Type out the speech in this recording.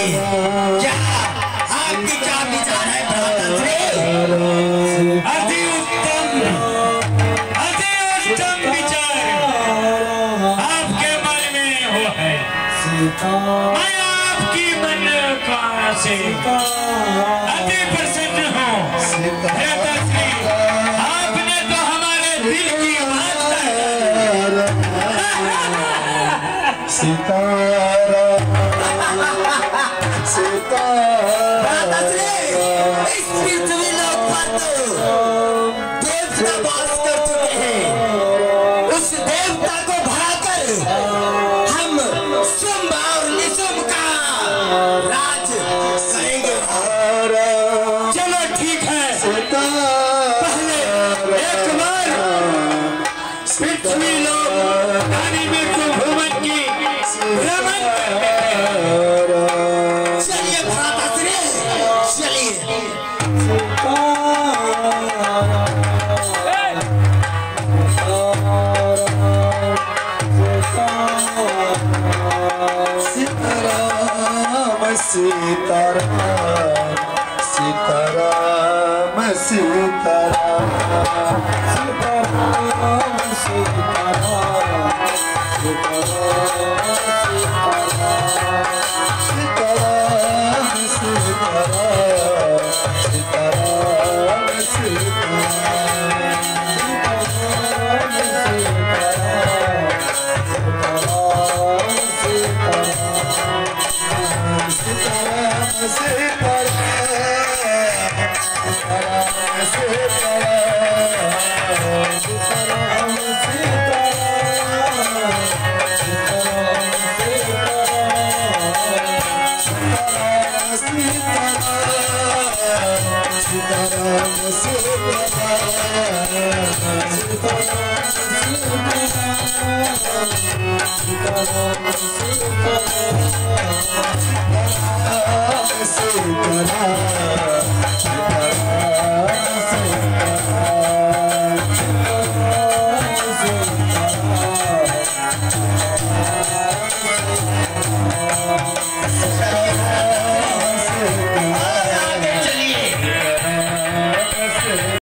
क्या आपकी क्या विचार है भ्राताश्री? अति उत्तम विचार आपके मन में हो है। मैं आपकी मन से अति प्रसन्न हूँ भ्राताश्री। आपने तो हमारे दिल की बात देवता वास कर चुके हैं। उस देवता को भगाकर हम शुंभ और निशुंभ का राज करेंगे। चलो ठीक है, पहले एक बार पृथ्वी लोक नारी मृत्यु भुवन की भ्रमण करते हैं। चलिए भ्राताश्री, चलिए। सीताराम सीताराम सीताराम सीताराम सीताराम सीताराम सीताराम सीताराम